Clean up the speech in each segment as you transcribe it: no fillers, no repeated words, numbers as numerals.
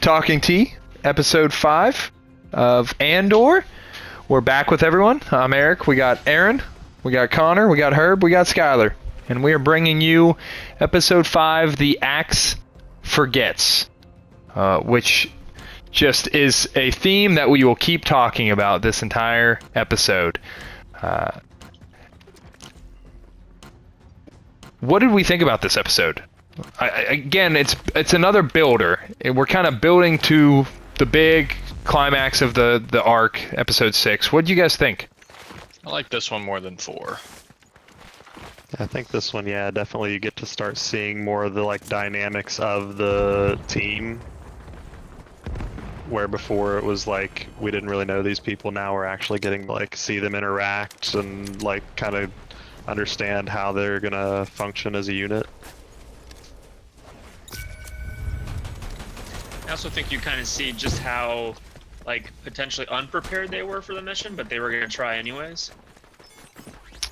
Talking Tea, episode 5 of Andor. We're back with everyone. I'm Eric. We got Aaron. We got Connor. We got Herb. We got Skyler. And we are bringing you episode 5, The Axe Forgets, which just is a theme that we will keep talking about this entire episode. What did we think about this episode? Again, it's another builder. We're kind of building to the big climax of the arc, episode 6. What do you guys think? I like this one more than 4. I think this one, yeah, definitely you get to start seeing more of the dynamics of the team. Where before it was like we didn't really know these people. Now we're actually getting to see them interact and kind of understand how they're gonna function as a unit. I also think you kind of see just how, potentially unprepared they were for the mission, but they were going to try anyways.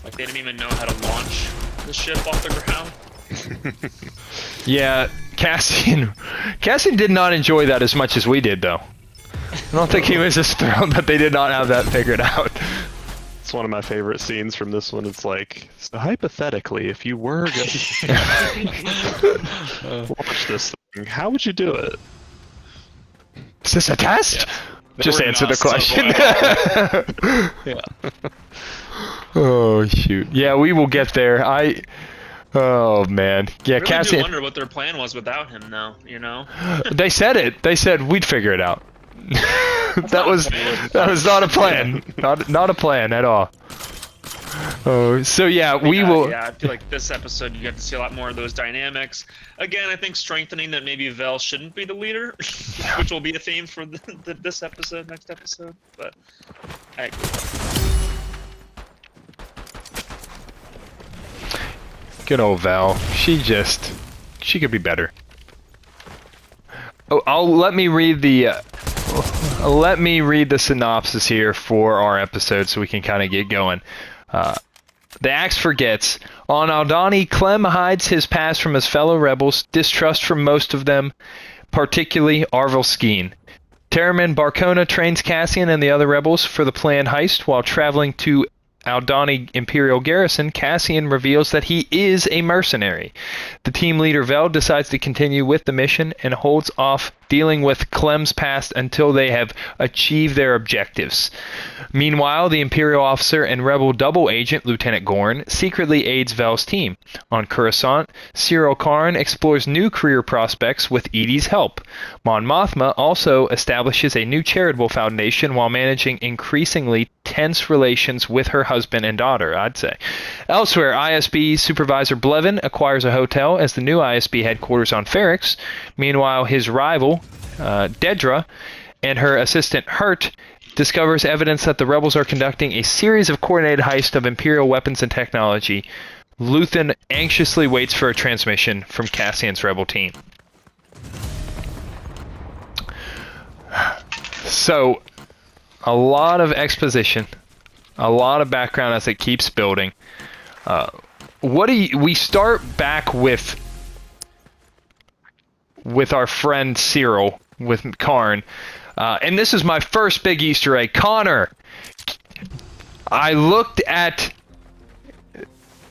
They didn't even know how to launch the ship off the ground. Yeah, Cassian did not enjoy that as much as we did, though. I don't think he was as thrilled that they did not have that figured out. It's one of my favorite scenes from this one. It's so hypothetically, if you were going to launch this thing, how would you do it? Is this a test? Yeah. Just answer the question. Yeah. Oh, shoot. Yeah, we will get there. Oh, man. Yeah, I really Cassian... do wonder what their plan was without him, though, you know? They said it. They said we'd figure it out. that was not a plan. Not a plan at all. Oh, so yeah, we will. Yeah, I feel like this episode you get to see a lot more of those dynamics. Again, I think strengthening that maybe Vel shouldn't be the leader, which will be a theme for this episode, next episode. But I agree. Good old Val. She could be better. Oh, let me read the synopsis here for our episode so we can kind of get going. The Axe Forgets. On Aldhani, Clem hides his past from his fellow rebels, distrust from most of them, particularly Arvel Skeen. Terriman Barcona trains Cassian and the other rebels for the planned heist. While traveling to Aldhani Imperial Garrison, Cassian reveals that he is a mercenary. The team leader Vel decides to continue with the mission and holds off dealing with Clem's past until they have achieved their objectives. Meanwhile, the Imperial officer and rebel double agent, Lieutenant Gorn, secretly aids Vel's team. On Coruscant, Cyril Karn explores new career prospects with Edie's help. Mon Mothma also establishes a new charitable foundation while managing increasingly tense relations with her husband and daughter, I'd say. Elsewhere, ISB Supervisor Blevin acquires a hotel as the new ISB headquarters on Ferrix. Meanwhile, his rival, Dedra, and her assistant Hurt discovers evidence that the rebels are conducting a series of coordinated heists of Imperial weapons and technology. Luthen anxiously waits for a transmission from Cassian's rebel team. So, a lot of exposition, a lot of background as it keeps building. We start back with our friend Cyril, with Karn. And this is my first big Easter egg. Connor, I looked at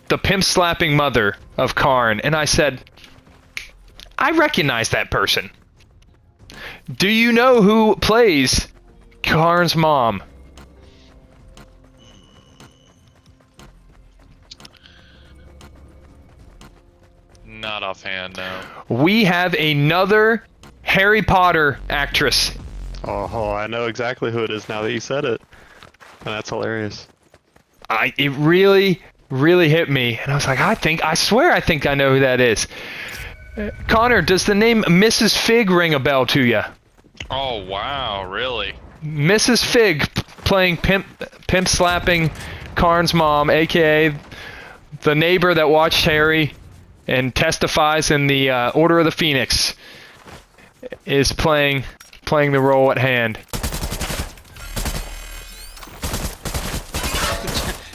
the pimp-slapping mother of Karn, and I said, I recognize that person. Do you know who plays Karn's mom? Not offhand, no. We have another Harry Potter actress. Oh, I know exactly who it is now that you said it. And that's hilarious. It really, really hit me. And I was like, I swear I think I know who that is. Connor, does the name Mrs. Fig ring a bell to you? Oh, wow, really? Mrs. Fig playing pimp slapping Karn's mom, aka the neighbor that watched Harry and testifies in the Order of the Phoenix, is playing the role at hand.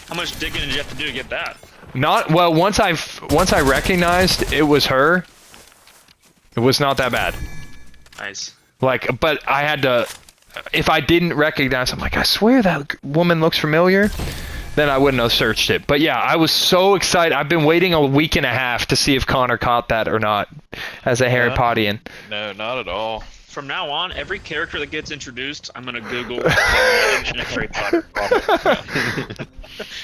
How much digging did you have to do to get that? Not well. Once I recognized it was her, it was not that bad. Nice. Like, but I had to. If I didn't recognize, I'm like, I swear that woman looks familiar. Then I wouldn't have searched it. But yeah, I was so excited. I've been waiting a week and a half to see if Connor caught that or not, as a Harry Pottian. No, not at all. From now on, every character that gets introduced, I'm gonna Google in a Harry Potter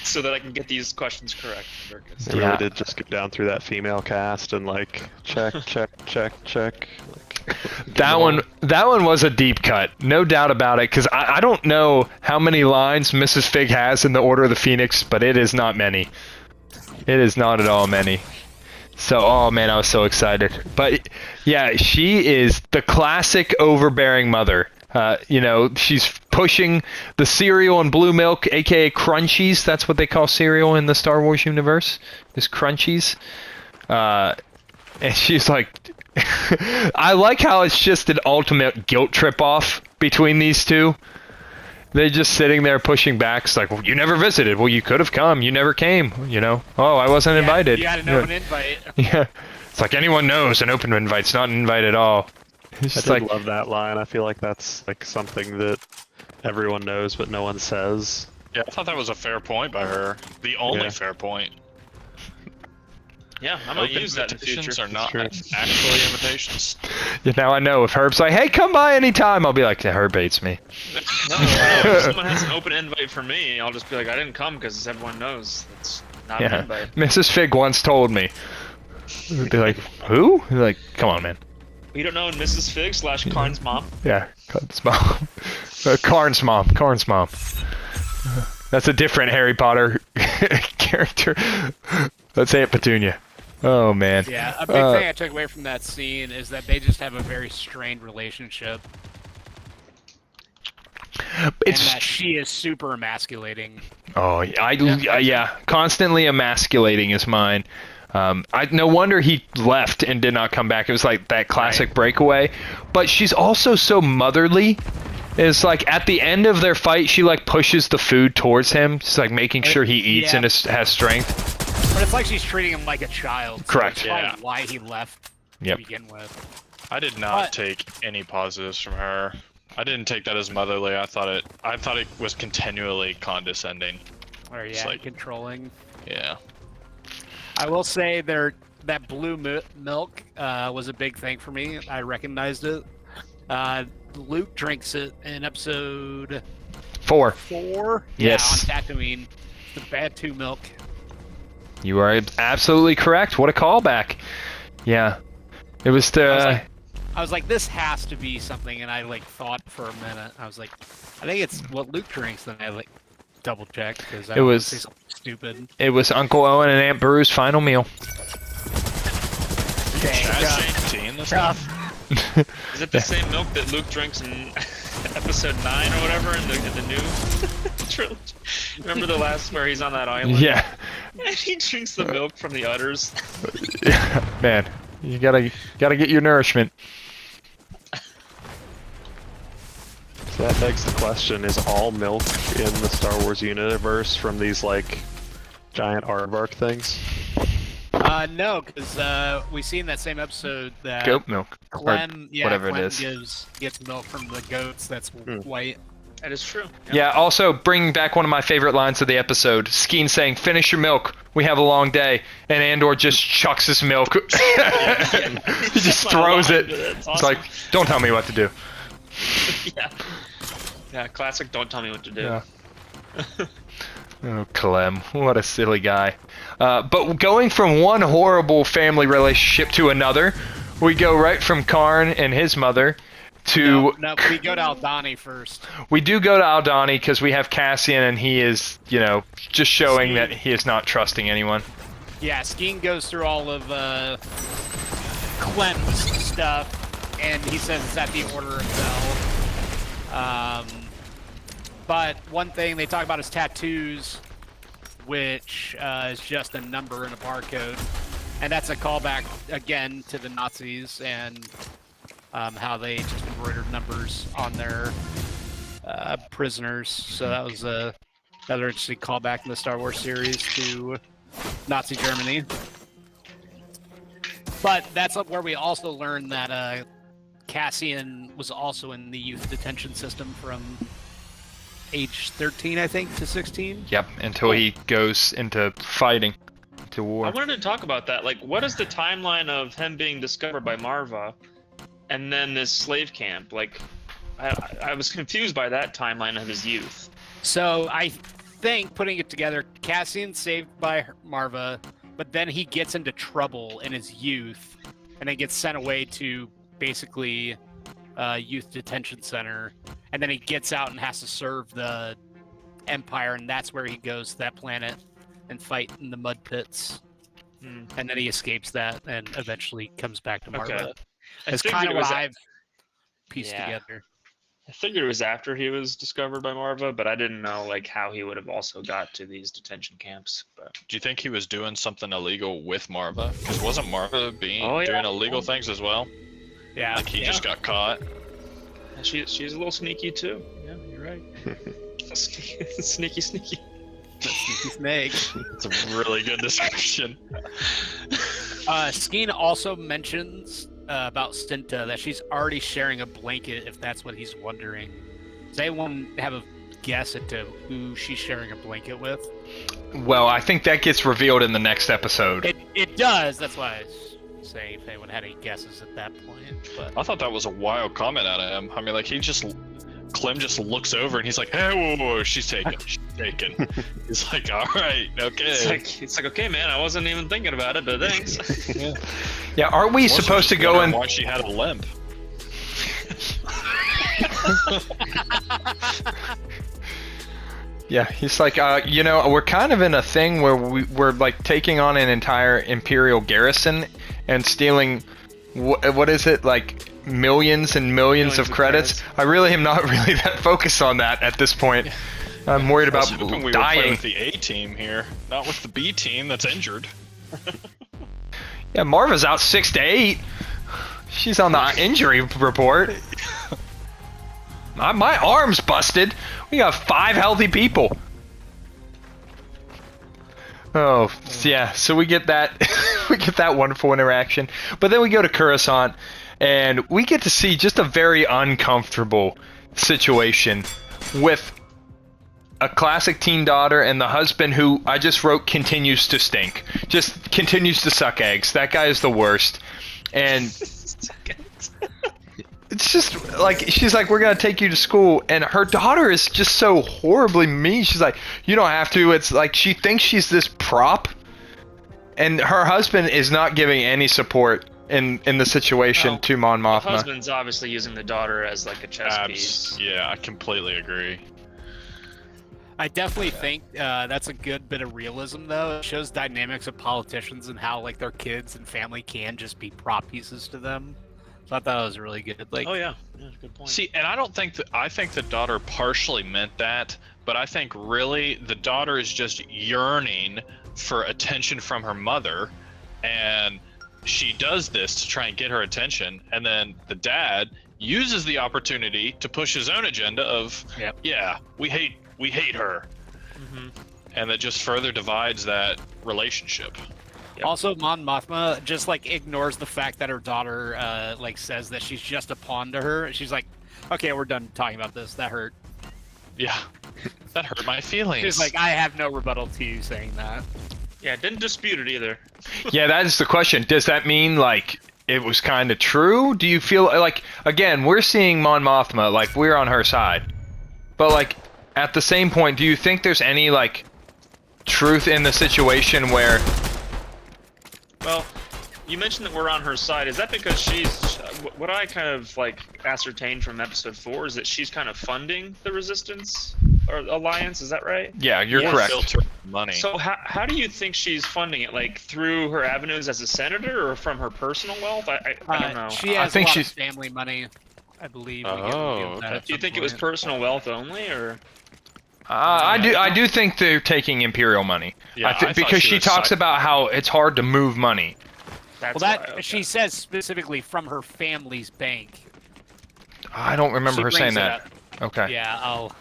so that I can get these questions correct. They really did just get down through that female cast and like check. Like, That one was a deep cut, no doubt about it. Because I don't know how many lines Mrs. Fig has in the Order of the Phoenix, but it is not many. It is not at all many. So, oh man, I was so excited. But yeah, she is the classic overbearing mother. You know, she's pushing the cereal and blue milk, aka Crunchies. That's what they call cereal in the Star Wars universe, is Crunchies. And she's like, I like how it's just an ultimate guilt trip off between these two. They're just sitting there pushing back. It's like, well, you never visited. Well, you could have come. You never came. You know. Oh, I wasn't invited. You got an open invite. Yeah. It's like anyone knows an open invite's not an invite at all. It's I just did like, love that line. I feel like that's like something that everyone knows but no one says. Yeah, I thought that was a fair point by her. The only Yeah. fair point. Yeah, I might Open use that in the invitations future. are not True. actually invitations. now I know if Herb's like, hey, come by anytime, I'll be like, yeah, Herb hates me. No, if someone has an open invite for me, I'll just be like, I didn't come because everyone knows it's not an Yeah. invite. Mrs. Fig once told me. I'd be like, who? Like, come on, man. You don't know Mrs. Fig / Karn's mom? Yeah, Karn's mom. Karn's mom. Karn's mom. That's a different Harry Potter character. Let's say it, Petunia. Oh, man. Yeah, a big thing I took away from that scene is that they just have a very strained relationship. It's And that she is super emasculating. Oh, yeah. Constantly emasculating is mine. No wonder he left and did not come back. It was like that classic breakaway. But she's also so motherly. It's like at the end of their fight, she like pushes the food towards him. She's like making sure he eats and has strength. But it's like she's treating him like a child. Correct. So that's probably why he left to begin with. I did not take any positives from her. I didn't take that as motherly. I thought it was continually condescending. Or like- controlling. Yeah. I will say that blue milk was a big thing for me. I recognized it. Luke drinks it in episode 4. 4. Yes. Yeah, on Tatooine. The bad 2 milk. You are absolutely correct. What a callback. Yeah. It was the... I was like, this has to be something, and I like thought for a minute. I was like, I think it's what Luke drinks. Then I like double checked because I was say something stupid. It was Uncle Owen and Aunt Beru's final meal. Chaz changed tea in this one? Is it the same milk that Luke drinks in episode 9 or whatever in the new trilogy? Remember the last where he's on that island? Yeah. And he drinks the milk from the udders. Man, you gotta get your nourishment. So that begs the question, is all milk in the Star Wars universe from these like giant aardvark things? No, because we see in that same episode that Goat milk. Clem, whatever Clem it is. gets milk from the goats that's white. That is true. Yeah, also bringing back one of my favorite lines of the episode. Skeen saying, finish your milk. We have a long day. And Andor just chucks his milk. He just throws it. It's It's like, don't tell me what to do. Yeah, classic don't tell me what to do. Yeah. Oh, Clem. What a silly guy. But going from one horrible family relationship to another, we go right from Karn and his mother to... No, we go to Aldani first. We do go to Aldani because we have Cassian and he is, just showing Skeen. that he is not trusting anyone. Yeah, Skeen goes through all of Clem's stuff, and he says it's at the order of Bell. But one thing they talk about is tattoos, which is just a number and a barcode. And that's a callback, again, to the Nazis and how they just embroidered numbers on their prisoners. So that was another interesting callback in the Star Wars series to Nazi Germany. But that's where we also learn that Cassian was also in the youth detention system from age 13, I think, to 16. Yep, until he goes into fighting, to war. I wanted to talk about that. Like, what is the timeline of him being discovered by Marva, and then this slave camp? Like, I was confused by that timeline of his youth. So I think, putting it together, Cassian's saved by Marva, but then he gets into trouble in his youth, and then gets sent away to basically youth detention center, and then he gets out and has to serve the Empire, and that's where he goes to that planet and fight in the mud pits. And then he escapes that and eventually comes back to Marva. Okay. It's kind of what I've pieced Yeah. together. I figured it was after he was discovered by Marva, but I didn't know like how he would have also got to these detention camps. But Do you think he was doing something illegal with Marva? Because wasn't Marva doing illegal things as well? Yeah. Like he just got caught. she's a little sneaky too. Yeah, you're right. Sneaky. Sneaky snake. It's a really good description. Skeen also mentions about Stinta that she's already sharing a blanket, if that's what he's wondering. Does anyone have a guess into who she's sharing a blanket with? Well, I think that gets revealed in the next episode. It does. That's why I was saying if anyone had any guesses at that point. But I thought that was a wild comment out of him. I mean, like Clem just looks over and he's like, "Hey, whoa, she's taken. She's taken." He's like, "All right, okay." It's like okay, man. I wasn't even thinking about it, but thanks. Yeah, aren't we supposed to go in? Why she had a limp? Yeah, he's like, we're kind of in a thing where we're like taking on an entire Imperial garrison and stealing, what is it, like millions and millions of credits. I really am not really that focused on that at this point. I'm worried about I was hoping we dying. were playing with the A team here, not with the B team that's injured. Yeah, Marva's out 6 to 8. She's on the injury report. My arm's busted. We got 5 healthy people. Oh, yeah. So we get that we get that wonderful interaction. But then we go to Coruscant and we get to see just a very uncomfortable situation with a classic teen daughter and the husband who I just wrote continues to stink. Just continues to suck eggs. That guy is the worst. And it's just like, she's like, we're going to take you to school. And her daughter is just so horribly mean. She's like, you don't have to. It's like she thinks she's this prop. And her husband is not giving any support in the situation to Mon Mothma. The husband's obviously using the daughter as like a chess piece. Yeah, I completely agree. I definitely think that's a good bit of realism, though. It shows dynamics of politicians and how like their kids and family can just be prop pieces to them. So I thought that was really good. Like, Oh yeah, good point. See, and I think the daughter partially meant that, but I think really the daughter is just yearning for attention from her mother, and she does this to try and get her attention, and then the dad uses the opportunity to push his own agenda of, yeah, we hate her. And that just further divides that relationship. Also, Mon Mothma just like ignores the fact that her daughter like says that she's just a pawn to her. She's like, okay, we're done talking about this. That hurt. Yeah, that hurt my feelings. She's like, I have no rebuttal to you saying that. Yeah, didn't dispute it either. Yeah, that is the question. Does that mean like it was kind of true? Do you feel like, again, we're seeing Mon Mothma, like we're on her side, but like at the same point, do you think there's any like truth in the situation where? Well, you mentioned that we're on her side. Is that because she's what I kind of like ascertained from episode 4 is that she's kind of funding the resistance or alliance? Is that right? Yeah, you're correct. Filter money. So how do you think she's funding it? Like through her avenues as a senator or from her personal wealth? I don't know. She has I think a lot she's of family money, I believe. Okay. Do you think it was personal wealth only, or? I do think they're taking Imperial money. Yeah, I thought because she was talks about how it's hard to move money. That's Well, that why, okay. she says specifically from her family's bank. I don't remember She her saying brings it that. up. Okay. Yeah, I'll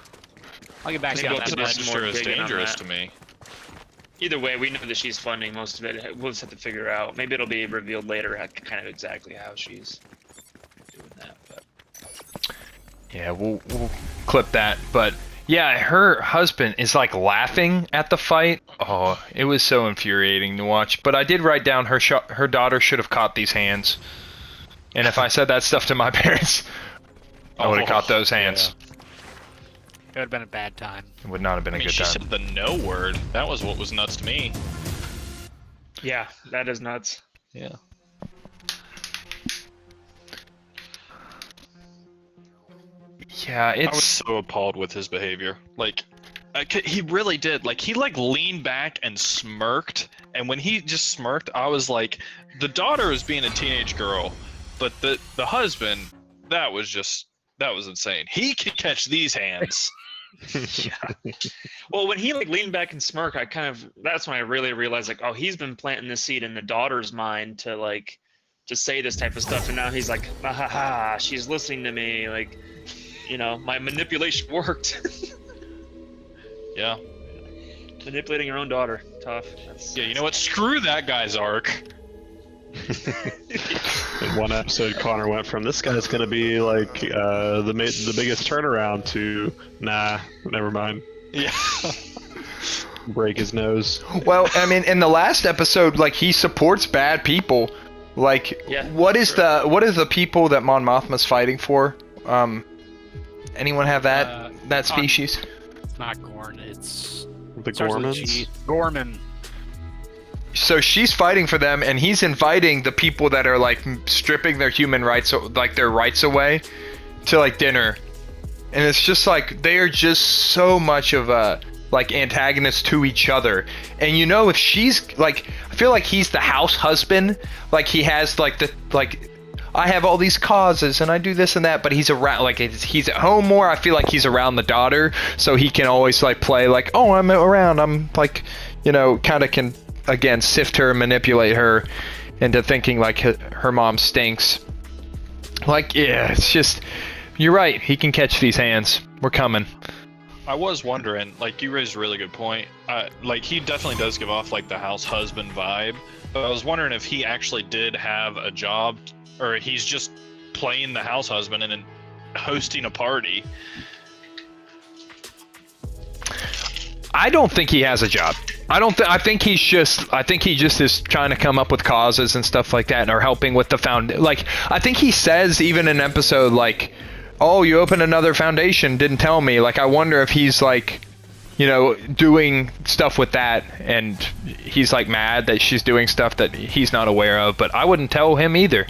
get back to you Maybe on we'll that. have to But do some more It's digging on dangerous that. to me. Either way, we know that she's funding most of it. We'll just have to figure out. Maybe it'll be revealed later, kind of exactly how she's doing that. Yeah, we'll clip that. But yeah, her husband is like laughing at the fight. Oh, it was so infuriating to watch. But I did write down her daughter should have caught these hands. And if I said that stuff to my parents, I would have caught those hands. It would have been a bad time. It would not have been a good she time. said the no word. That was what was nuts to me. Yeah, that is nuts. Yeah. Yeah, I was it's so appalled with his behavior. Like, he really did. Like, he like leaned back and smirked, and when he just smirked, I was like, the daughter is being a teenage girl, but the husband, that was insane. He could catch these hands. Yeah. Well, when he like leaned back and smirked, that's when I really realized like, oh, he's been planting this seed in the daughter's mind to say this type of stuff, and now he's like, ha ha ha, she's listening to me, like, my manipulation worked. Yeah. Manipulating your own daughter, tough. Yeah, you know what? Screw that guy's arc. In one episode, Connor went from this guy's gonna be like the biggest turnaround to nah, never mind. Yeah. Break his nose. well, I mean, in the last episode, like he supports bad people. Like, Yeah, what is the people that Mon Mothma's fighting for? Anyone have that species? It's not Gorn. It's The starts with a Gormans? G. Gorman. So she's fighting for them, and he's inviting the people that are like stripping their human rights, like their rights away, to like dinner. And it's just like they are just so much of a like antagonists to each other. And if she's like, I feel like he's the house husband. Like he has like I have all these causes and I do this and that, but he's around, like he's at home more. I feel like he's around the daughter, so he can always like play like, oh, I'm around. I'm like, kind of can again sift her, manipulate her into thinking like her mom stinks. Like, yeah, it's just, you're right. He can catch these hands. We're coming. I was wondering, like, you raised a really good point. Like, he definitely does give off, like, the house husband vibe. But I was wondering if he actually did have a job, or he's just playing the house husband and then hosting a party. I don't think he has a job. I think he just is trying to come up with causes and stuff like that, and are helping with the like, I think he says even in an episode like, oh, you opened another foundation, didn't tell me. Like, I wonder if he's like, doing stuff with that, and he's like mad that she's doing stuff that he's not aware of, but I wouldn't tell him either.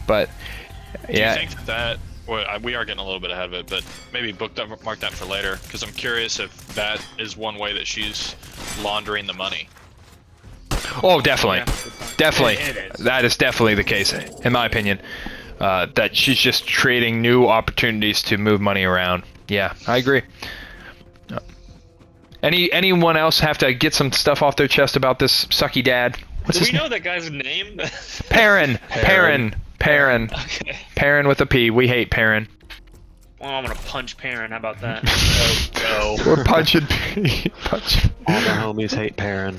But yeah. Do you think that well, we are getting a little bit ahead of it, but maybe mark that for later, because I'm curious if that is one way that she's laundering the money. Oh, definitely. Yeah. Definitely. It is. That is definitely the case, in my opinion. That she's just creating new opportunities to move money around. Yeah, I agree. Anyone else have to get some stuff off their chest about this sucky dad? What's Do his we name? know that guy's name? Perrin. Okay. Perrin with a P. We hate Perrin. Well, I'm gonna punch Perrin. How about that? We're punching. All the homies hate Perrin.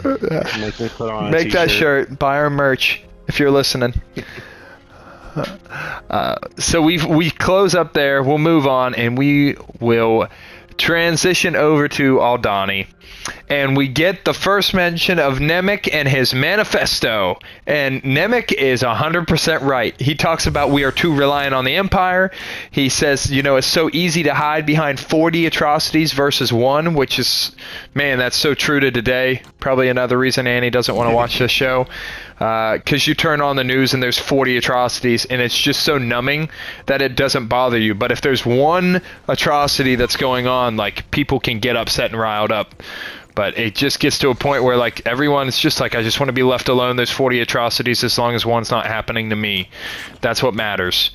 Make me put on a Make that t-shirt. shirt. Buy our merch if you're listening. So we close up there. We'll move on, and we will transition over to Aldani. And we get the first mention of Nemec and his manifesto. And Nemec is 100% right. He talks about we are too reliant on the Empire. He says, it's so easy to hide behind 40 atrocities versus 1, which is, man, that's so true to today. Probably another reason Annie doesn't want to watch this show. Because you turn on the news and there's 40 atrocities, and it's just so numbing that it doesn't bother you. But if there's one atrocity that's going on, like, people can get upset and riled up. But it just gets to a point where, like, everyone's just like, I just want to be left alone. There's 40 atrocities as long as one's not happening to me. That's what matters.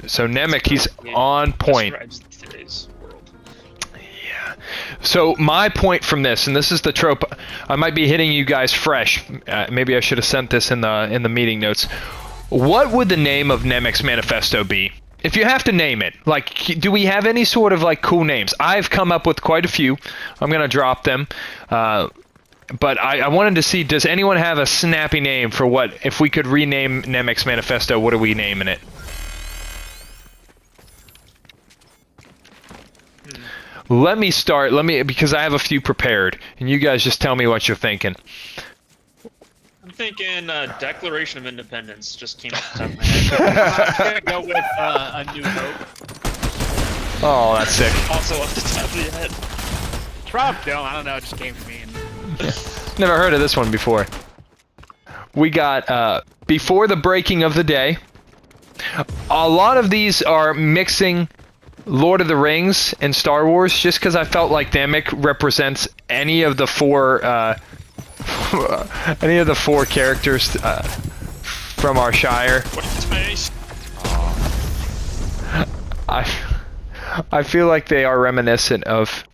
So Nemec, he's on point. Describes today's world. Yeah. So my point from this, and this is the trope, I might be hitting you guys fresh. Maybe I should have sent this in the meeting notes. What would the name of Nemec's manifesto be? If you have to name it, like, do we have any sort of like cool names? I've come up with quite a few. I'm gonna drop them, but I wanted to see, does anyone have a snappy name for what, if we could rename Nemec's manifesto, what are we naming it? Let me start. Because I have a few prepared, and you guys just tell me what you're thinking. I'm thinking Declaration of Independence just came off the top of my head. I'm gonna go with A New Hope. Oh, that's sick. Also off the top of the head. Trump, no, I don't know. It just came to me. Never heard of this one before. We got Before the Breaking of the Day. A lot of these are mixing Lord of the Rings and Star Wars, just because I felt like Namek represents any of the four characters from our Shire. Space. I feel like they are reminiscent of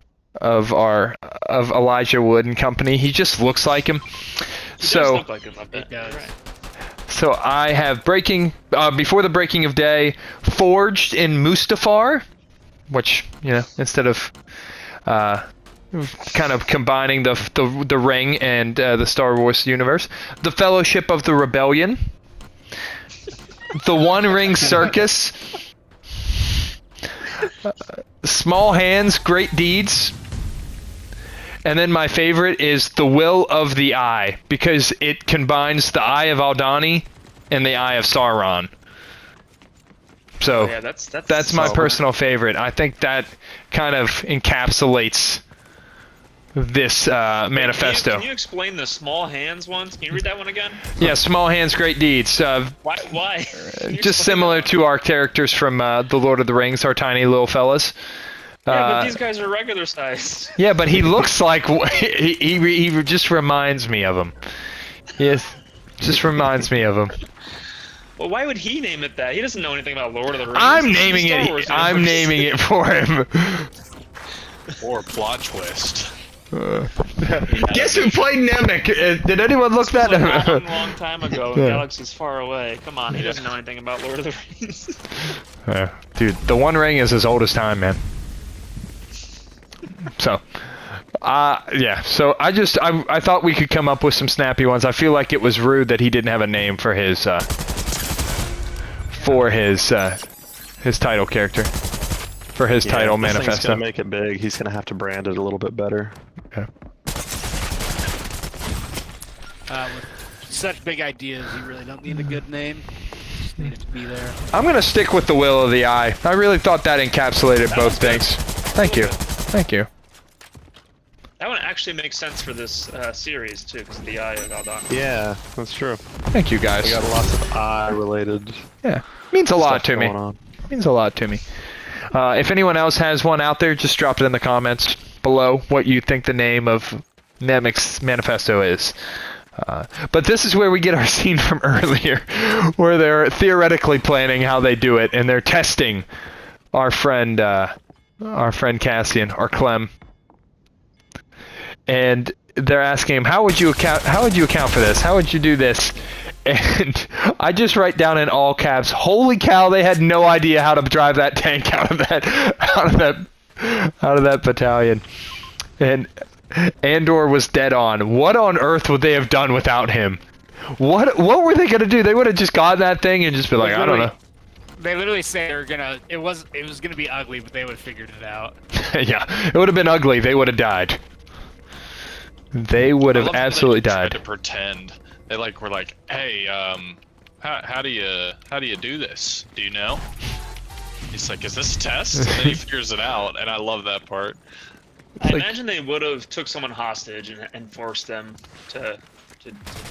Elijah Wood and company. He just looks like him. He does look like him, I bet. He does. Right. So I have Before the Breaking of Day, Forged in Mustafar, which, instead of kind of combining the ring and the Star Wars universe. The Fellowship of the Rebellion. The One Ring Circus. Small Hands, Great Deeds. And then my favorite is The Will of the Eye, because it combines the Eye of Aldani and the Eye of Sauron. So Yeah, that's my solid. personal favorite. I think that kind of encapsulates this manifesto. Can you explain the small hands ones? Can you read that one again? Yeah, Small Hands, Great Deeds. Why? Can you Just explain similar that? to our characters from The Lord of the Rings, our tiny little fellas. Yeah, but these guys are regular size. Yeah, but he looks like he just reminds me of him. Yes, just reminds me of him. Well, why would he name it that? He doesn't know anything about Lord of the Rings. I'm It's the naming Star it. Wars I'm universe. naming it for him. Or plot twist. Guess who played Namek? Did anyone look that A up? long, long time ago. Yeah. Galaxy's far away. Come on, he doesn't know anything about Lord of the Rings. Dude, the One Ring is as old as time, man. So, yeah. So I thought we could come up with some snappy ones. I feel like it was rude that he didn't have a name for his title character, for his title This thing's manifesto. gonna make it big. He's gonna have to brand it a little bit better. Okay. With such big ideas, you really don't need a good name. Just need it to be there. I'm gonna stick with the Will of the Eye. I really thought that encapsulated That both was good. things. Thank you. Thank you. That one actually makes sense for this series too, because of the Eye of Aldani. Yeah, that's true. Thank you, We guys. got lots of eye-related Yeah, means a lot stuff to me. going on. Means a lot to me. If anyone else has one out there, just drop it in the comments below what you think the name of Nemec's manifesto is. But this is where we get our scene from earlier, where they're theoretically planning how they do it, and they're testing our friend Cassian, or Clem, and they're asking him, how would you account for this? How would you do this? And I just write down in all caps, holy cow, they had no idea how to drive that tank out of that battalion. And Andor was dead on. What on earth would they have done without him? What were they gonna do? They would have just gotten that thing and just been like, I don't know. They literally say they're gonna. It was gonna be ugly, but they would have figured it out. Yeah, it would have been ugly. They would have died. They would I have love how absolutely they tried died. to pretend. They were like, hey, how do you do this? Do you know? He's like, is this a test? And then he figures it out, and I love that part. I like- imagine they would have took someone hostage and forced them to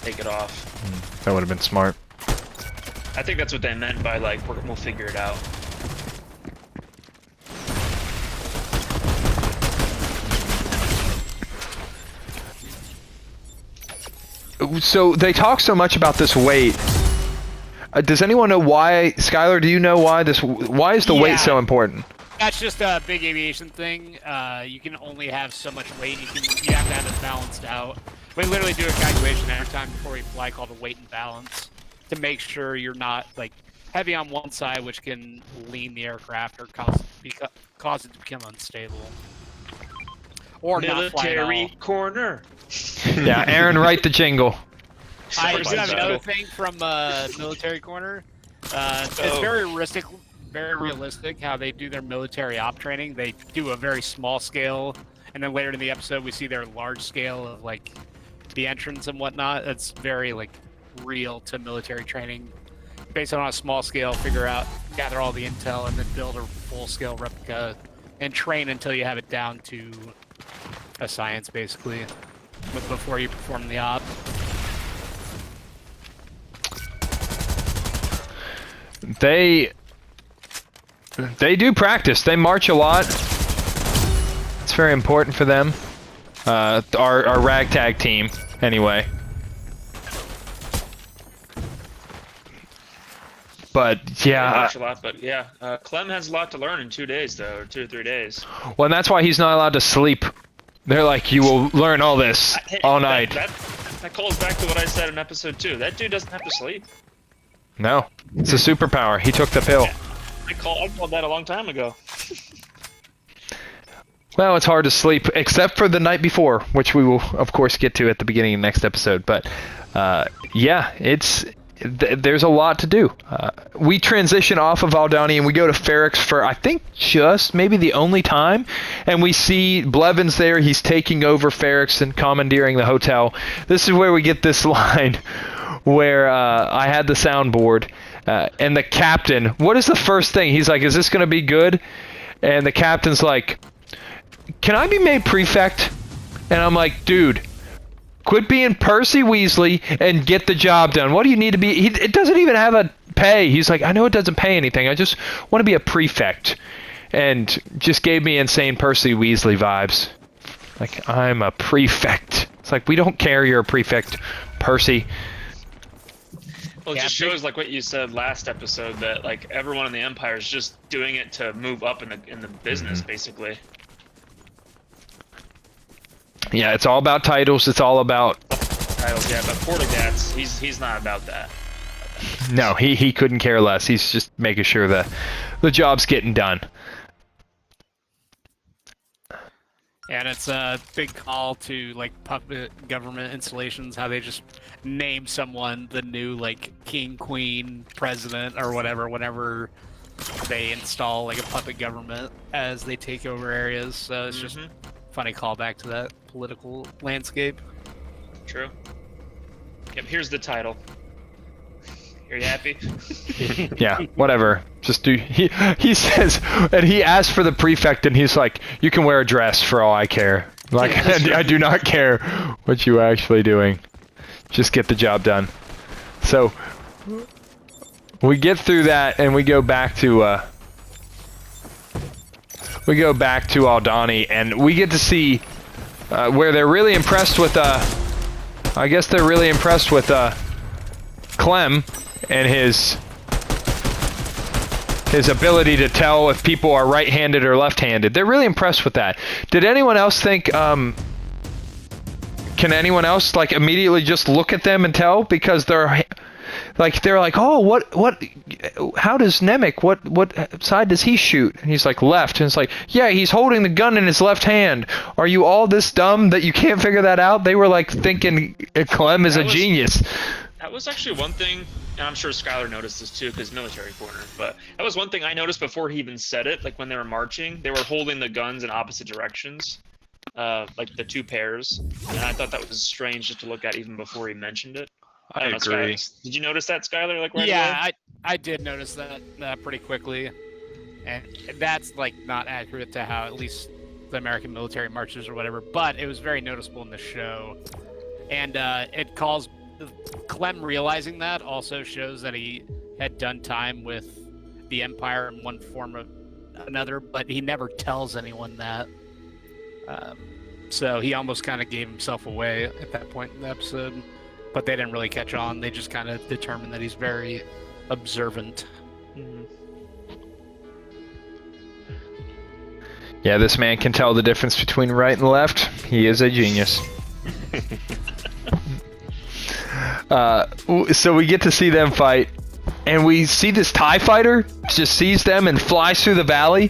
take it off. That would have been smart. I think that's what they meant by like we'll figure it out. So they talk so much about this weight. Does anyone know why? Skyler, do you know why Why is the weight Yeah. so important? That's just a big aviation thing. You can only have so much weight. You have to have it balanced out. We literally do a calculation every time before we fly called a weight and balance to make sure you're not like heavy on one side, which can lean the aircraft or cause it to become unstable. Or not fly at all. Military corner. Yeah, Aaron, write the jingle. I Sorry, do have Skyler. another thing from Military Corner. It's very very realistic how they do their military op training. They do a very small scale, and then later in the episode we see their large scale of like the entrance and whatnot. It's very like real to military training. Based on a small scale, gather all the intel, and then build a full scale replica and train until you have it down to a science, basically, before you perform the op. They do practice. They march a lot. It's very important for them. Our ragtag team, anyway. But yeah, Watch a lot, but yeah, Clem has a lot to learn in 2 days, though, or 2 or 3 days. well, and that's why he's not allowed to sleep. They're like, you will learn all this all night. That calls back to what I said in episode 2. That dude doesn't have to sleep. No, it's a superpower. He took the pill. I called that a long time ago. Well, it's hard to sleep, except for the night before, which we will, of course, get to at the beginning of the next episode. But yeah, there's a lot to do. We transition off of Aldani and we go to Ferrix for, I think, just maybe the only time. And we see Blevins there. He's taking over Ferrix and commandeering the hotel. This is where we get this line where I had the soundboard. And the captain, what is the first thing? He's like, is this going to be good? And the captain's like, can I be made prefect? And I'm like, dude, quit being Percy Weasley and get the job done. What do you need to be? It doesn't even have a pay. He's like, I know it doesn't pay anything. I just want to be a prefect. And just gave me insane Percy Weasley vibes. Like, I'm a prefect. It's like, we don't care you're a prefect, Percy. Well, it just shows, like what you said last episode, that like everyone in the Empire is just doing it to move up in the business, basically. Yeah, it's all about titles. It's all about Titles, yeah, but Portagat's, he's not about that. no. He couldn't care less. He's just making sure the job's getting done. And it's a big call to like puppet government installations, how they just name someone the new like king, queen, president, or whatever whenever they install like a puppet government as they take over areas. So it's just funny callback to that political landscape. True. Yep, here's the title. Are you happy? Yeah, whatever. Just do. He says, and he asked for the prefect, and he's like, "You can wear a dress for all I care. Like, I do not care what you actually doing. Just get the job done." So we get through that, and we go back to Aldani, and we get to see where they're really impressed with. I guess they're really impressed with Clem and his ability to tell if people are right-handed or left-handed. They're really impressed with that. Did anyone else think, can anyone else like immediately just look at them and tell? Because they're like, oh, what, how does Nemec, what side does he shoot? And he's like, left. And it's like, yeah, he's holding the gun in his left hand. Are you all this dumb that you can't figure that out? They were like thinking Clem is a genius. That was actually one thing, and I'm sure Skyler noticed this too, because military corner, but that was one thing I noticed before he even said it. Like when they were marching, they were holding the guns in opposite directions, like the two pairs, and I thought that was strange just to look at even before he mentioned it. I don't know, agree. Skyler, did you notice that, Skyler? Like right away? Yeah, I did notice that pretty quickly, and that's like not accurate to how at least the American military marches or whatever, but it was very noticeable in the show, and it calls Clem realizing that also shows that he had done time with the Empire in one form or another, but he never tells anyone that. So he almost kind of gave himself away at that point in the episode, but they didn't really catch on. They just kind of determined that he's very observant. Yeah, this man can tell the difference between right and left. He is a genius. So we get to see them fight, and we see this TIE fighter just sees them and flies through the valley.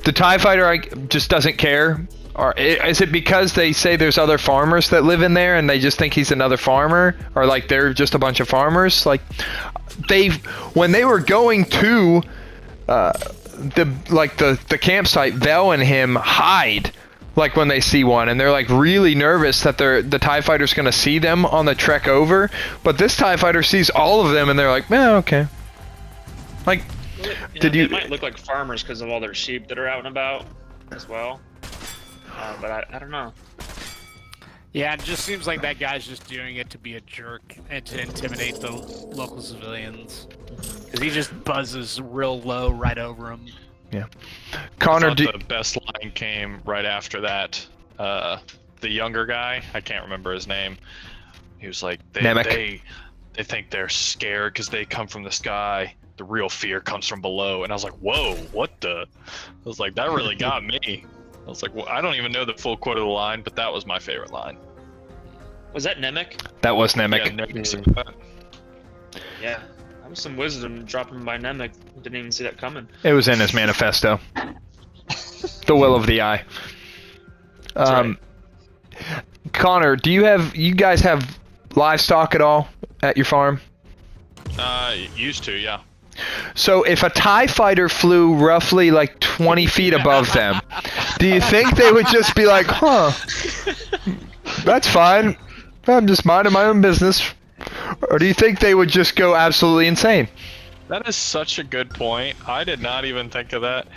The TIE fighter just doesn't care. Or is it because they say there's other farmers that live in there and they just think he's another farmer? Or like they're just a bunch of farmers? Like when they were going to the campsite, Vel and him hide like when they see one, and they're like really nervous that the TIE fighter's gonna see them on the trek over. But this TIE fighter sees all of them, and they're like, "Yeah, okay." Like, They might look like farmers because of all their sheep that are out and about as well. But I don't know. Yeah, it just seems like that guy's just doing it to be a jerk and to intimidate the local civilians. Because he just buzzes real low right over them. Yeah. I Connor, thought the best line came right after that. The younger guy, I can't remember his name. He was like, they think they're scared because they come from the sky. The real fear comes from below. And I was like, whoa, what the? I was like, that really got me. I was like, well, I don't even know the full quote of the line, but that was my favorite line. Was that Nemec? that was Yeah, Nemec. Nick said that. Yeah. That was some wisdom dropping by Nemec. Didn't even see that coming. It was in his manifesto. The will of the eye. right. Connor, you guys have livestock at all at your farm? Used to, yeah. So if a TIE fighter flew roughly like 20 feet above them, do you think they would just be like, huh, that's fine, I'm just minding my own business? Or do you think they would just go absolutely insane? That is such a good point. I did not even think of that.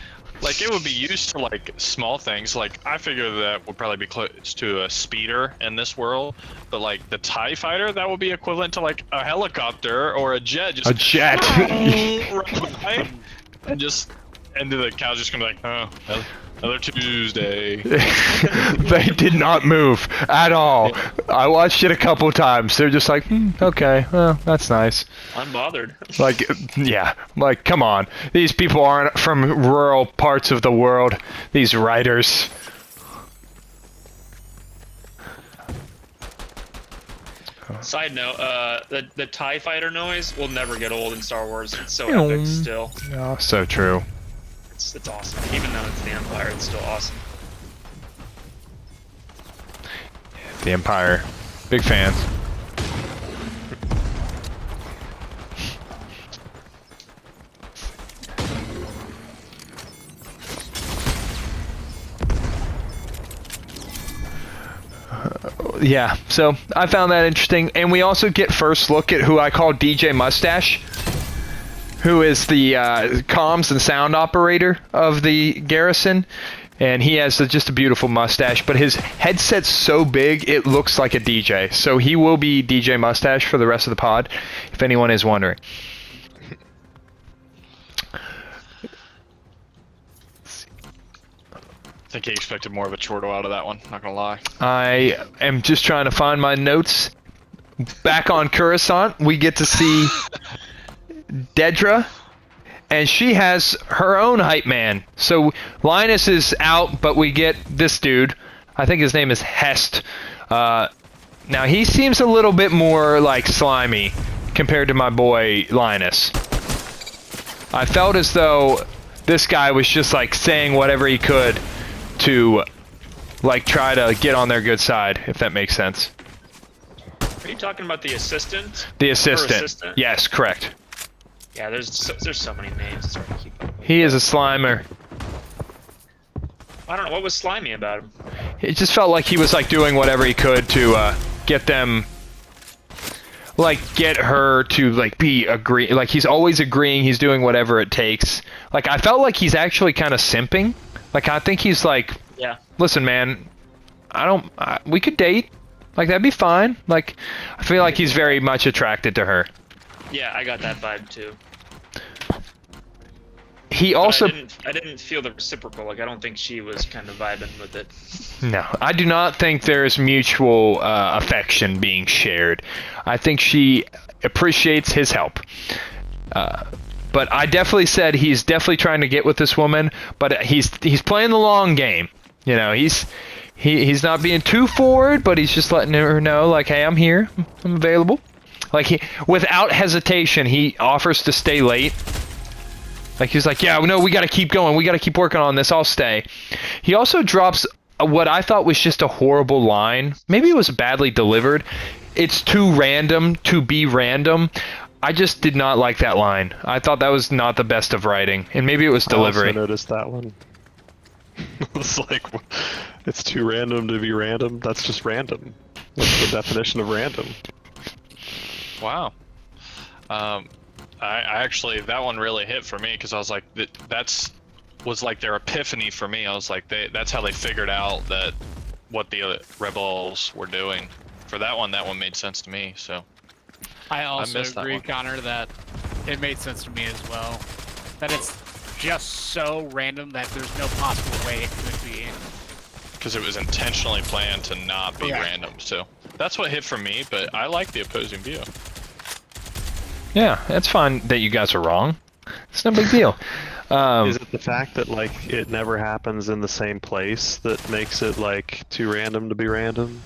Like, it would be used to, like, small things. Like, I figure that would probably be close to a speeder in this world. But, like, the TIE fighter, that would be equivalent to, like, a helicopter or a jet. Just A jet. right by, and the cow's just gonna be like, oh, another Tuesday. They did not move at all. I watched it a couple times. They're just like, okay, well, that's nice. Unbothered. Like, yeah, like, come on. These people aren't from rural parts of the world. These writers. Side note, the TIE fighter noise will never get old in Star Wars. It's so epic still. Oh, so true. It's awesome. Even though it's the Empire, it's still awesome. The Empire. Big fans. Yeah, so I found that interesting. And we also get first look at who I call DJ Mustache, who is the comms and sound operator of the garrison. And he has just a beautiful mustache, but his headset's so big, it looks like a DJ. So he will be DJ Mustache for the rest of the pod, if anyone is wondering. I think he expected more of a chortle out of that one, not gonna lie. I am just trying to find my notes. Back on Coruscant, we get to see Dedra, and she has her own hype man. So Linus is out, but we get this dude. I think his name is Hest. Now he seems a little bit more like slimy compared to my boy Linus. I felt as though this guy was just like saying whatever he could to like try to get on their good side, if that makes sense. Are you talking about the assistant? The Her assistant. Yes, correct. Yeah, there's so many names. It's hard to keep up with. He is a slimer. I don't know what was slimy about him. It just felt like he was like doing whatever he could to get them, like get her to like agree. Like he's always agreeing. He's doing whatever it takes. Like I felt like he's actually kind of simping. Like I think he's like, Yeah. listen, man, we could date. Like that'd be fine. Like I feel like he's very much attracted to her. Yeah, I got that vibe too. He But also I didn't feel the reciprocal. Like I don't think she was kind of vibing with it. No, I do not think there's mutual affection being shared. I think she appreciates his help. But I definitely said he's definitely trying to get with this woman, but he's playing the long game. You know, he's not being too forward, but he's just letting her know, like, hey, I'm here, I'm available. Like without hesitation, he offers to stay late. Like he's like, yeah, no, we got to keep going, we got to keep working on this. I'll stay. He also drops what I thought was just a horrible line. Maybe it was badly delivered. It's too random to be random. I just did not like that line. I thought that was not the best of writing, and maybe it was delivery. I also noticed that one. It's like, it's too random to be random. That's just random. That's the definition of random. Wow. I actually, that one really hit for me because I was like, was like their epiphany for me. I was like, that's how they figured out that what the rebels were doing. For that one made sense to me. So I also missed that agree, one. Connor, that it made sense to me as well. That it's just so random that there's no possible way it could be. because it was intentionally planned to not be Yeah. random. So that's what hit for me. But I like the opposing view. Yeah, it's fine that you guys are wrong. It's no big deal. Is it the fact that like it never happens in the same place that makes it like too random to be random?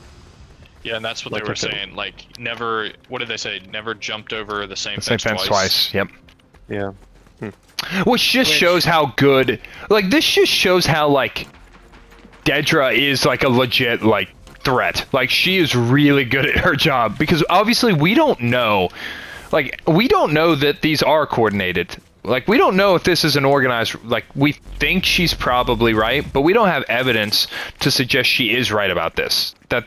Yeah, and that's what Like they were if it- saying. Like, never. What did they say? Never jumped over the same Same fence fence twice. twice. Yep. Yeah. Which just shows how good. Like, this just shows how, like, Dedra is, like, a legit, like, threat. Like, she is really good at her job. Because, obviously, we don't know. Like, we don't know that these are coordinated. Like, we don't know if this is an organized... Like, we think she's probably right, but we don't have evidence to suggest she is right about this. That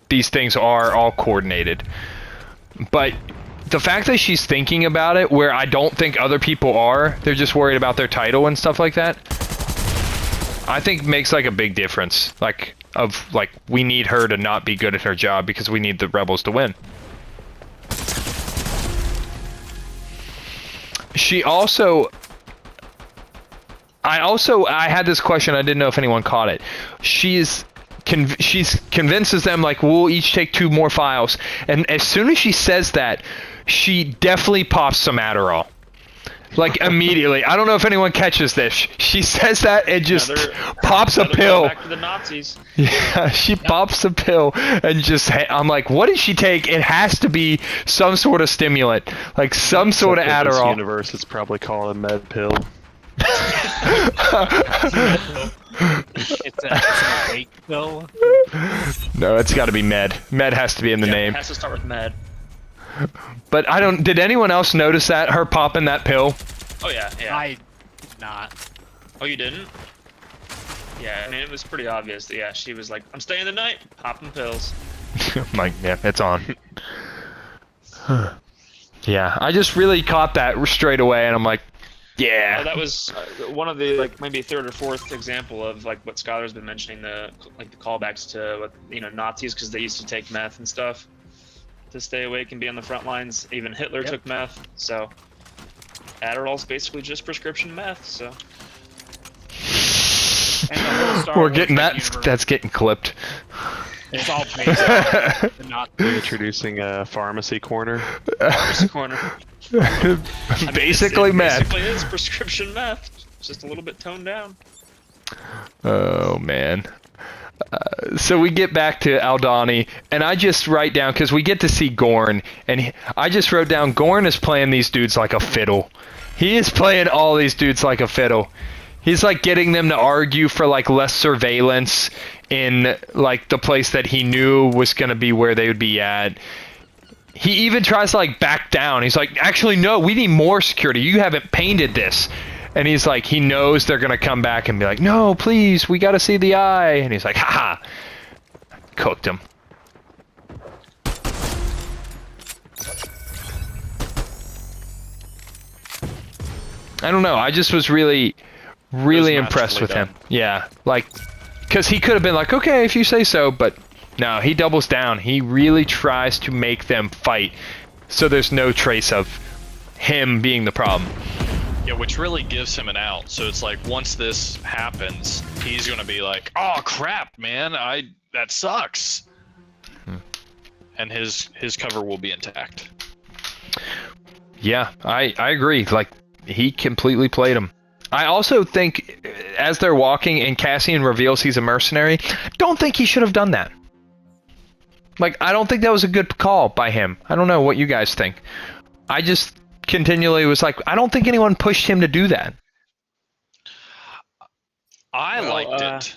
these things are all coordinated. But... the fact that she's thinking about it, where I don't think other people are, they're just worried about their title and stuff like that, I think makes like a big difference. Like, we need her to not be good at her job because we need the rebels to win. She also... I had this question, I didn't know if anyone caught it. She's convinces them, like, we'll each take 2 more files. And as soon as she says that, she definitely pops some Adderall. Like, immediately. I don't know if anyone catches this. She says that and just pops a pill. Back to the Nazis. Yeah, she pops a pill and just... I'm like, what did she take? It has to be some sort of stimulant. Like, some sort of Except in this Adderall. universe, it's probably called a med pill. It's a awake pill. No, it's got to be med. Med has to be in the name. It has to start with med. But I don't... Did anyone else notice that? Her popping that pill? Oh yeah, yeah. I did not. Oh, you didn't? Yeah, I mean, it was pretty obvious that, yeah, she was like, I'm staying the night, popping pills. I'm like, yeah, it's on. Yeah, I just really caught that straight away, and I'm like, yeah. That was one of the, like, maybe 3rd or 4th example of, like, what Skyler's been mentioning, the callbacks to, Nazis, because they used to take meth and stuff to stay awake and be on the front lines. Even Hitler took meth, so Adderall's basically just prescription meth, so. And the whole Star We're Wars getting that. universe, That's getting clipped. it's all based on the Nazis. Introducing a pharmacy corner. Pharmacy corner. Basically it meth. basically is prescription meth, just a little bit toned down. Oh man. So we get back to Aldani, and I just write down, because we get to see Gorn, and I just wrote down, Gorn is playing these dudes like a fiddle. He is playing all these dudes like a fiddle. He's like getting them to argue for like less surveillance in like the place that he knew was going to be where they would be at. He even tries to like back down. He's like, actually, no, we need more security. You haven't painted this. And he's like, he knows they're going to come back and be like, no, please, we got to see the eye. And he's like, haha. Cooked him. I don't know. I just was really impressed with him. Yeah. Like, because he could have been like, okay, if you say so. But no, he doubles down. He really tries to make them fight. So there's no trace of him being the problem. Yeah, which really gives him an out. So it's like once this happens, he's gonna be like, "Oh crap, man! That sucks," and his cover will be intact. Yeah, I agree. Like, he completely played him. I also think, as they're walking and Cassian reveals he's a mercenary, don't think he should have done that. Like, I don't think that was a good call by him. I don't know what you guys think. I just continually was like, I don't think anyone pushed him to do that. I liked it.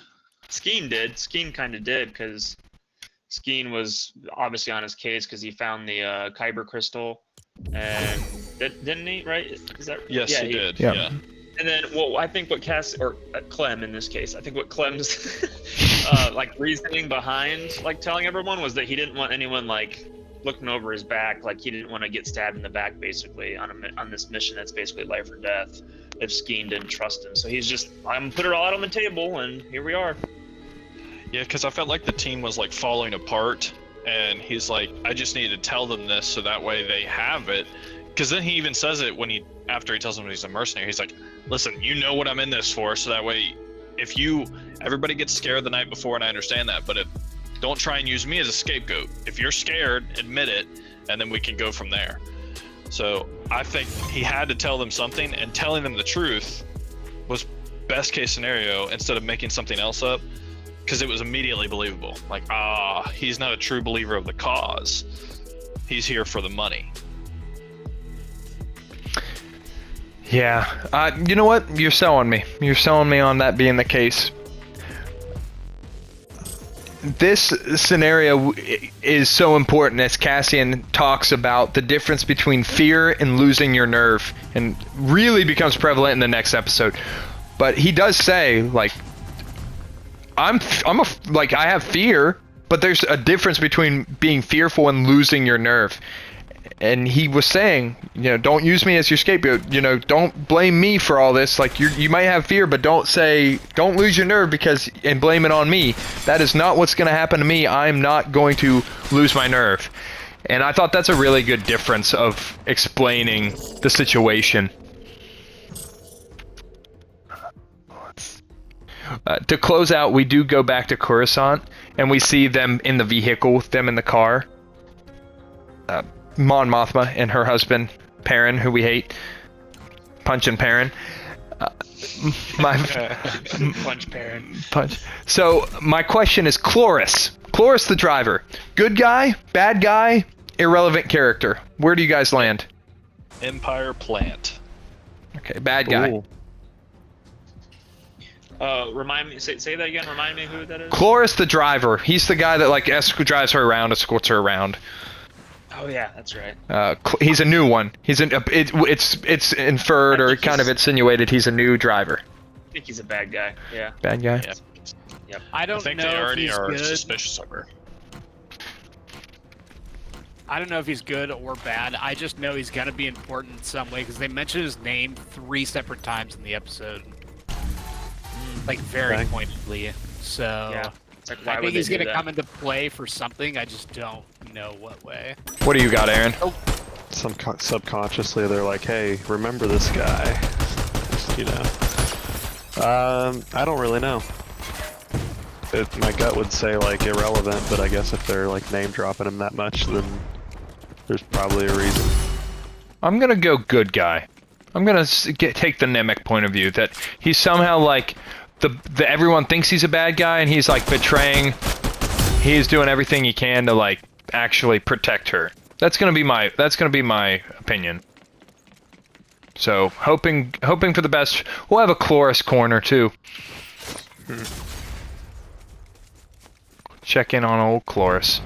Skeen did. Skeen kind of did, because Skeen was obviously on his case because he found the Kyber crystal and didn't he? Right? Is that? Yes, yeah, he did. yeah. Yeah. And then, well, I think what Clem in this case, I think what Clem's like reasoning behind like telling everyone was that he didn't want anyone like looking over his back, like he didn't want to get stabbed in the back, basically on this mission that's basically life or death. If Skeen didn't trust him, so he's just, I'm gonna put it all out on the table, and here we are. Yeah, because I felt like the team was like falling apart, and he's like, I just need to tell them this so that way they have it. Because then he even says it after he tells them he's a mercenary. He's like, listen, you know what I'm in this for, so that way, everybody gets scared the night before, and I understand that, but don't try and use me as a scapegoat. If you're scared, admit it, and then we can go from there. So I think he had to tell them something, and telling them the truth was best case scenario instead of making something else up, because it was immediately believable. Like, he's not a true believer of the cause. He's here for the money. Yeah. You know what? You're selling me. You're selling me on that being the case. This scenario is so important as Cassian talks about the difference between fear and losing your nerve, and really becomes prevalent in the next episode. But he does say, like, I have fear, but there's a difference between being fearful and losing your nerve. And he was saying, don't use me as your scapegoat. Don't blame me for all this. Like, you might have fear, but don't lose your nerve and blame it on me. That is not what's going to happen to me. I'm not going to lose my nerve. And I thought that's a really good difference of explaining the situation. To close out, we do go back to Coruscant, and we see them in the vehicle, them in the car. Mon Mothma and her husband, Perrin, who we hate. Punching Perrin. Punch Perrin. Punch. So, my question is Chloris. Chloris the driver. Good guy? Bad guy? Irrelevant character. Where do you guys land? Empire plant. Okay, bad guy. Ooh. Remind me, say that again. Remind me who that is. Chloris the driver. He's the guy that like drives her around, escorts her around. Oh yeah, that's right. He's a new one. It's inferred or kind of insinuated he's a new driver. I think he's a bad guy. Yeah. Bad guy. Yeah. Yep. I I don't think know they if already he's are good. suspicious of her. I don't know if he's good or bad. I just know he's gonna be important in some way because they mention his name 3 separate times in the episode, like very Okay. pointedly. So Yeah. It's like, why I would think they he's do gonna that? come into play for something. I just don't know what way. What do you got, Aaron? Subconsciously, they're like, hey, remember this guy. I don't really know. My gut would say like irrelevant, but I guess if they're like name dropping him that much, then there's probably a reason. I'm gonna go good guy. I'm gonna take the Nemec point of view that he's somehow like the everyone thinks he's a bad guy, and he's like betraying. He's doing everything he can to like actually protect her. That's gonna be my opinion. So hoping for the best. We'll have a Chloris corner too. Check in on old Chloris.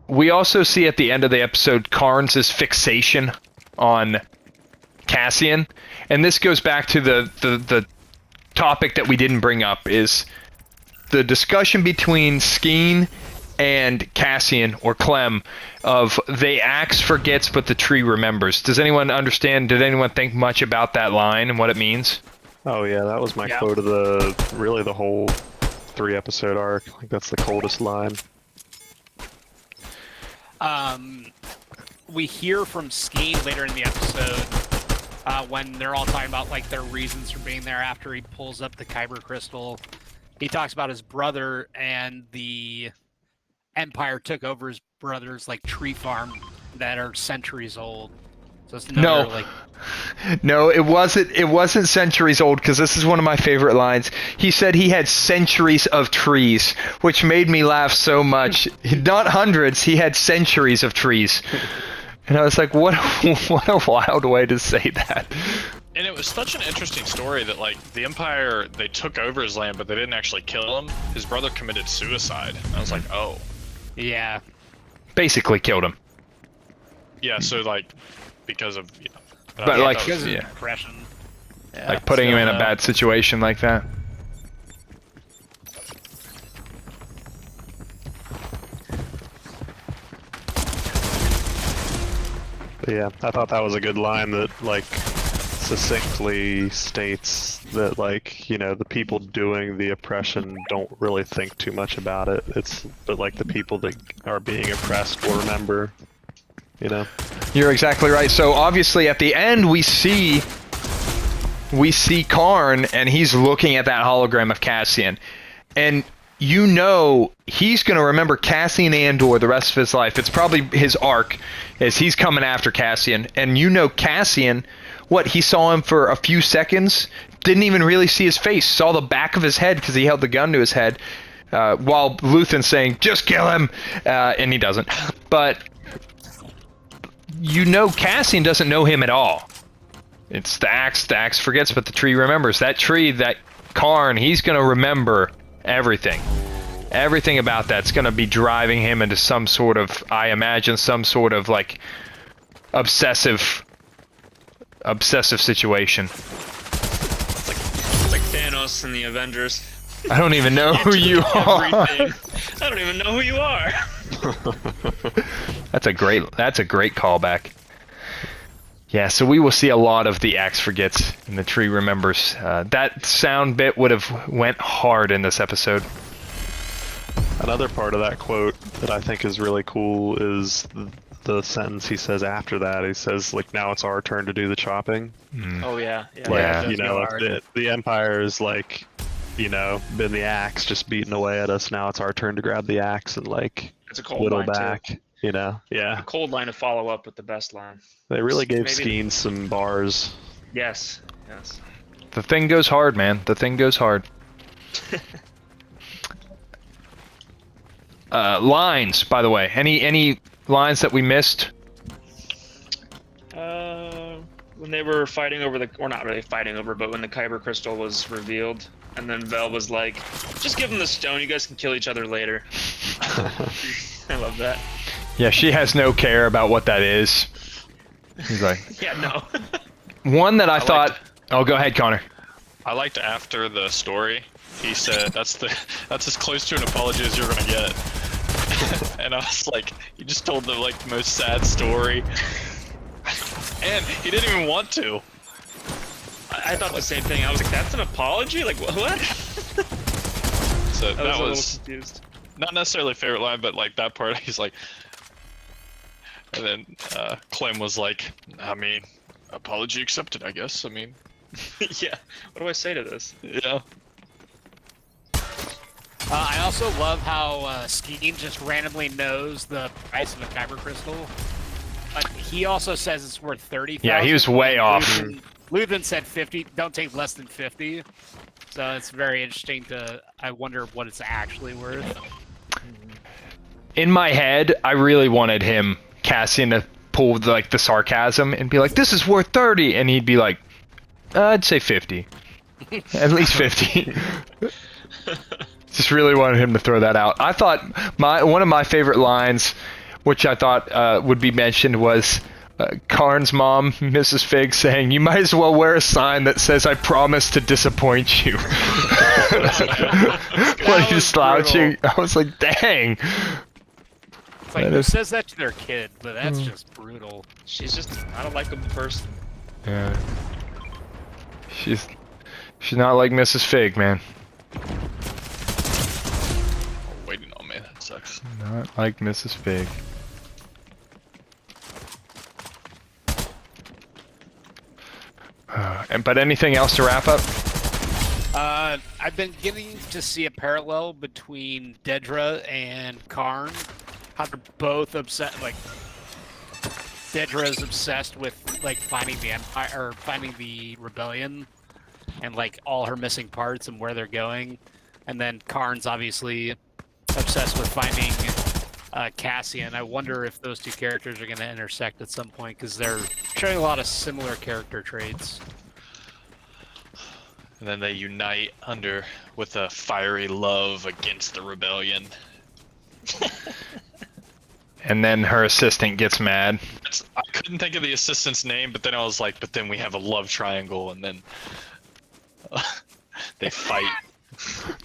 We also see at the end of the episode Carnes' fixation on Cassian, and this goes back to the topic that we didn't bring up, is the discussion between Skeen and Cassian, or Clem, of the axe forgets but the tree remembers. Does anyone understand, did anyone think much about that line and what it means? Oh yeah, that was my quote of the whole 3-episode arc. Like that's the coldest line. We hear from Skeen later in the episode when they're all talking about like their reasons for being there after he pulls up the Kyber crystal. He talks about his brother, and the Empire took over his brother's like tree farm that are centuries old. So it's another, No, it wasn't centuries old, because this is one of my favorite lines. He said he had centuries of trees, which made me laugh so much. Not hundreds, he had centuries of trees. And I was like, what a wild way to say that. And it was such an interesting story that, like, the Empire, they took over his land, but they didn't actually kill him. His brother committed suicide. I was like, oh. Yeah. Basically killed him. Yeah, so like because of But, like, Because of yeah. depression. Yeah, Like putting him still, in a though. bad situation like that. But yeah, I thought that was a good line that like succinctly states that like, you know, the people doing the oppression don't really think too much about it. But like the people that are being oppressed will remember, you know. You're exactly right. So obviously at the end we see Karn and he's looking at that hologram of Cassian. And you know he's going to remember Cassian Andor the rest of his life. It's probably his arc as he's coming after Cassian. And you know Cassian, he saw him for a few seconds, didn't even really see his face, saw the back of his head because he held the gun to his head while Luthen's saying, just kill him, and he doesn't. But you know Cassian doesn't know him at all. It's the axe forgets, but the tree remembers. That tree, that Karn, he's going to remember everything. Everything about that's going to be driving him into some sort of, I imagine, some sort of like obsessive situation. It's like Thanos in the Avengers. I don't even know who you are. Everything. I don't even know who you are. That's a great callback. Yeah, so we will see a lot of the axe forgets and the tree remembers. That sound bit would have went hard in this episode. Another part of that quote that I think is really cool is the sentence he says after that. He says, like, now it's our turn to do the chopping. Oh yeah, yeah. Like, Yeah. you know, if the Empire is like, you know, been the axe just beating away at us, now it's our turn to grab the axe and like It's a cold whittle line back. too. You know, yeah. A cold line to follow up with the best line. They really gave Maybe- Skeen some bars. Yes, yes. The thing goes hard, man. The thing goes hard. Lines, by the way. Any lines that we missed? When they were fighting over or not really fighting over, but when the Kyber crystal was revealed, and then Vel was like, "Just give him the stone. You guys can kill each other later." I love that. Yeah, she has no care about what that is. He's like, Yeah, no. one that I thought. liked- Oh, go ahead, Connor. I liked after the story, he said that's as close to an apology as you're gonna get. And I was like, he just told the like most sad story. And he didn't even want to. I thought the same thing. I was like, "That's an apology? Like what?" So I that was a little was confused. not necessarily a favorite line, but like that part, he's like, and then Clem was like, I mean, apology accepted, I guess. I mean, Yeah. What do I say to this? yeah. I also love how Skeen just randomly knows the price of a kyber crystal. But he also says it's worth 30,000. Yeah, he was way off. Luthen said 50. Don't take less than 50. So it's very interesting I wonder what it's actually worth. In my head, I really wanted Cassian, to pull like the sarcasm and be like, "This is worth 30," and he'd be like, "I'd say 50, at least 50." Just really wanted him to throw that out. I thought one of my favorite lines, which I thought would be mentioned, was Karn's mom, Mrs. Fig, saying, "You might as well wear a sign that says I promise to disappoint you." When he's was slouching, I was like, "Dang." It's like, That who is- says that to their kid? But that's just brutal. She's just not a likable person. Yeah. She's not like Mrs. Fig, man. Waiting on me, that sucks. Not like Mrs. Fig. But anything else to wrap up? I've been getting to see a parallel between Dedra and Karn. How they're both obsessed, like Dedra is obsessed with like finding the Empire or finding the rebellion, and like all her missing parts and where they're going. And then Karn's obviously obsessed with finding Cassian. I wonder if those two characters are going to intersect at some point because they're showing a lot of similar character traits. And then they unite with a fiery love against the rebellion. And then her assistant gets mad. I couldn't think of the assistant's name, but then I was like, but then we have a love triangle, and then they fight.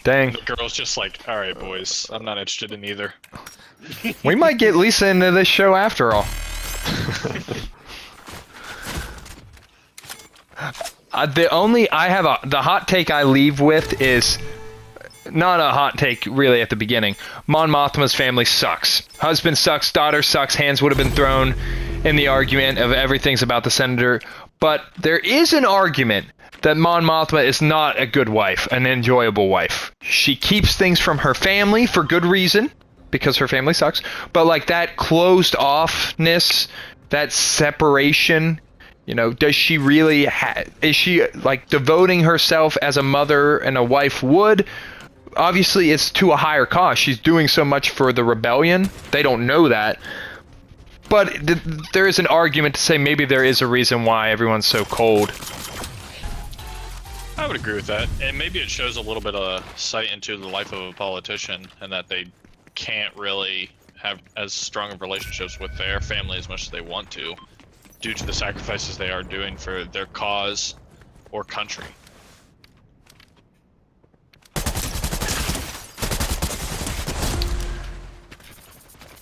Dang. The girl's just like, all right, boys, I'm not interested in either. We might get Lisa into this show after all. The hot take I leave with is not a hot take really at the beginning. Mon Mothma's family sucks. Husband sucks, daughter sucks, hands would have been thrown in the argument of everything's about the senator. But there is an argument that Mon Mothma is not a good wife, an enjoyable wife. She keeps things from her family for good reason, because her family sucks. But like that closed offness, that separation, you know, does she really is she like devoting herself as a mother and a wife would? Obviously it's to a higher cost. She's doing so much for the rebellion. They don't know that. But there is an argument to say maybe there is a reason why everyone's so cold. I would agree with that, and maybe it shows a little bit of sight into the life of a politician, and that they can't really have as strong of relationships with their family as much as they want to, due to the sacrifices they are doing for their cause or country.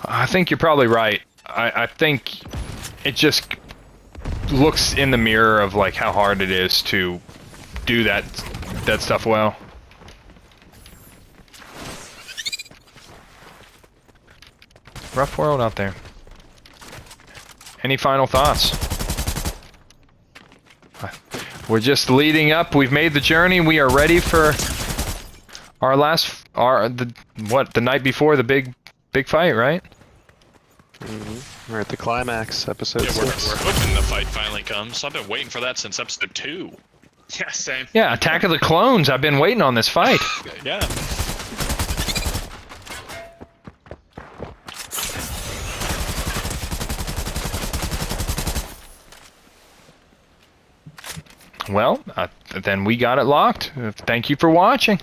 I think you're probably right. I think it just looks in the mirror of like how hard it is to do that stuff well. Rough world out there. Any final thoughts? We're just leading up. We've made the journey. We are ready for the night before the big fight, right? Mm-hmm. We're at the climax, episode Yeah, 6. we're hoping the fight finally comes. I've been waiting for that since episode 2. Yeah, same. Yeah, Attack of the Clones. I've been waiting on this fight. Yeah. Well, then we got it locked. Thank you for watching.